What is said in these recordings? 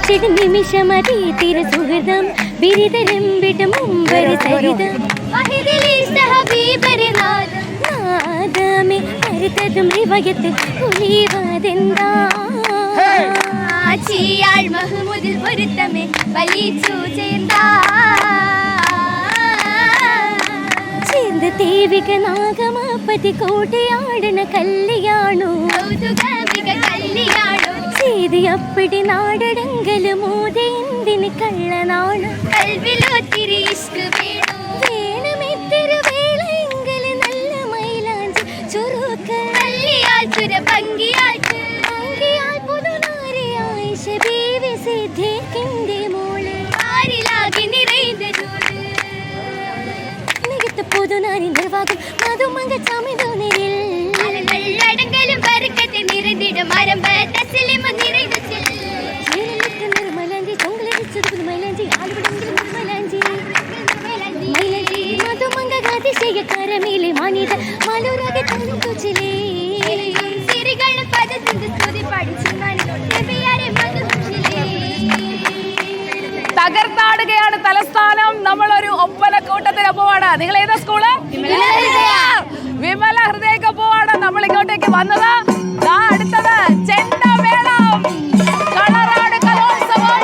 ചിരിച്ചിടും നിമിഷമതി തിരുസുഹൃതം ബിരിതരം വിടും മുമ്പര് സരിതം നാദമേ അരുതതും റിവയത്ത് ഒളിവതെന്താ ചീയാൾ മഹ്മൂദിൽ പൊരുത്തമേ വലിച്ചു ചേർന്നാ ചേർന്ന് ദേവിക നാഗമാപതി കൂട്ടിയാടുന്ന കല്യാണു ചെയ്തി അപ്പടി നാടടങ്കല് മോദി എന്തിന് കള്ളനാണ് കൽവിലൊത്തിരി ഇഷ്ക് വേണമെത്തിരി വേളയെങ്കല് നല്ല മൈലാഞ്ചി ചുരുക്ക് കല്ലിയാൽ ചുര ഭംഗിയാൽ പുതുനാരിയായിഷ ബീവി സിദ്ദീഖിന്റെ മോള് ആരിലാകെ നിറൈതൂര് നികത്ത് പുതുനാരി നിർവാകും മധുമങ്ക ചമിതോനിരിൽ അടങ്കലും ബർക്കത്ത് നിറഞ്ഞിടും മരമ്പ തസ്ലിമ നിറൈതച്ചിൽ നിർമലഞ്ചി ചൊങ്കളിച്ചത് മൈലാഞ്ചി ആലുവടെങ്കിൽ നിർമലഞ്ചി മൈലാഞ്ചി മധുമങ്ക ഗാതിശയ കരമേലെ മാനിത മലൂരാകെ തണുത്തുച്ചിലേ സിരികൾ പദത്തിന്റെ സ്തുതി പഠിച്ചു നബിയാരെ മധുഷിലേ തകർത്താടുകയാണ് തലസ്ഥാനം. നമ്മളൊരു ഒപ്പന കൂട്ടത്തിനൊപ്പമാണ്. നിങ്ങൾ ഏതാ സ്കൂള്? വിമല ഹൃദയക്കൊപ്പമാണ് നമ്മൾ ഇങ്ങോട്ടേക്ക് വന്നത്. അടുത്തത് ചെണ്ടമേളം, കളറാട് കലോത്സവം.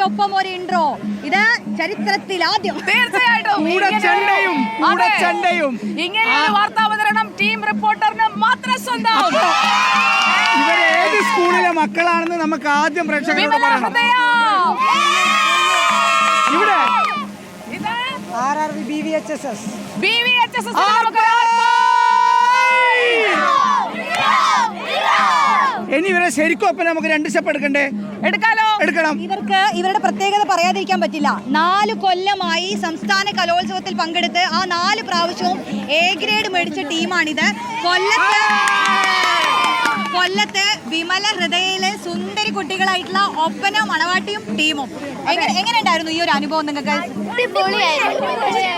ഒപ്പം ഒരു ഇൻട്രോ ഇത് ചരിത്രത്തിൽ ആദ്യം. തീർച്ചയായിട്ടും ഇങ്ങനെ വാർത്താവതരണം ടീം റിപ്പോർട്ടറിന് മാത്രം സ്വന്തം. ഏത് സ്കൂളിലെ മക്കളാണെന്ന് നമുക്ക് ആദ്യം പ്രേക്ഷകരോട് പറയണം. ഇവിടെ BVHSS ഇനി ഇവരെ ശരിക്കും ഒപ്പം നമുക്ക് 2 സ്റ്റെപ്പ് എടുക്കണ്ടേ? എടുക്കണം. ഇവരുടെ പ്രത്യേകത പറയാതിരിക്കാൻ പറ്റില്ല. 4 കൊല്ലമായി സംസ്ഥാന കലോത്സവത്തിൽ പങ്കെടുത്ത് ആ 4 പ്രാവശ്യവും A ഗ്രേഡ് മേടിച്ച ടീമാണിത്. കൊല്ലത്ത് വിമല ഹൃദയയിലെ സുന്ദരി കുട്ടികളായിട്ടുള്ള ഒപ്പന മണവാട്ടിയും ടീമും. എങ്ങനെയുണ്ടായിരുന്നു ഈ ഒരു അനുഭവം നിങ്ങൾക്ക്? അടിപൊളിയായിരുന്നു.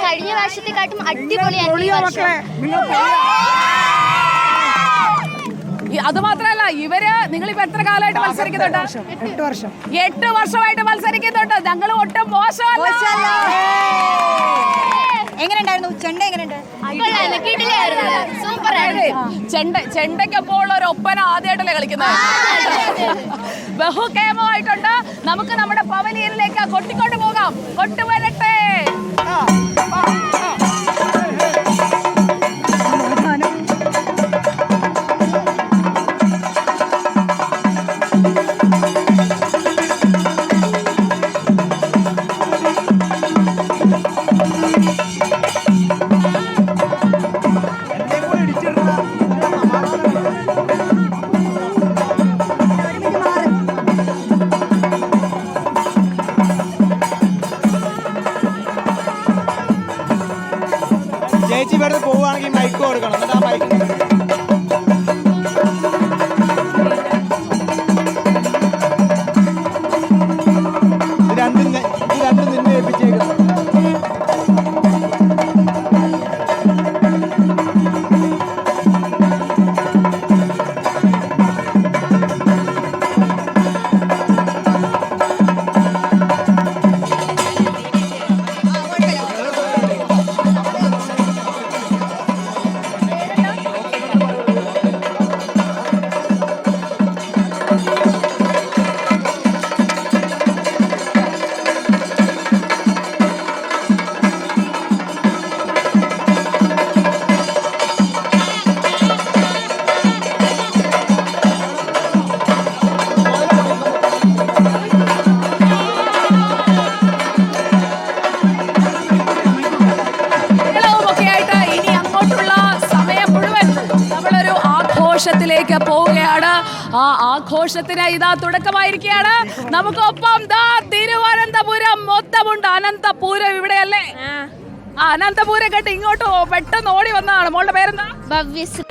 കഴിഞ്ഞ പ്രാവശ്യത്തെക്കാട്ടും അടിപൊളിയായിരുന്നു. അത് മാത്രമല്ല ഇവര് നിങ്ങളിപ്പോ എത്ര കാലമായിട്ട് മത്സരിക്കുന്നുണ്ട്? 8 വർഷം 8 വർഷമായിട്ട് മത്സരിക്കുന്നുണ്ട്. ഞങ്ങൾ ഒട്ടും മോശമല്ല. എങ്ങനെയുണ്ടായിരുന്നു ചെണ്ട? എങ്ങനെയുണ്ട്? ചെണ്ടയ്ക്കൊപ്പം ഉള്ള ഒരു ഒപ്പന ആദ്യമായിട്ടല്ലേ കളിക്കുന്നത്? ബഹുകേമമായിട്ടുണ്ട്. നമുക്ക് നമ്മുടെ പവലിയനിലേക്ക് കൊട്ടിക്കൊണ്ട് പോകാം. കൊട്ടുവരട്ടെ. ചേച്ചി ഇവിടെ പോവുകയാണെങ്കിൽ മൈക്ക് കൊടുക്കണം. എന്നിട്ട് ആ മൈക്ക് രണ്ടും നിന്നെ ഏൽപ്പിച്ചേക്കണം. ആഘോഷത്തിലേക്ക് പോവുകയാണ്. ആ ആഘോഷത്തിന് ഇതാ തുടക്കമായിരിക്കുകയാണ്. നമുക്കൊപ്പം ദാ തിരുവനന്തപുരം മൊത്തമുണ്ട്. അനന്തപുരം ഇവിടെയല്ലേ? അനന്തപുരം കേട്ട് ഇങ്ങോട്ട് പെട്ടെന്ന് ഓടി വന്നതാണ്. മോളുടെ പേരെന്താ? ഭവ്യശ്രീ.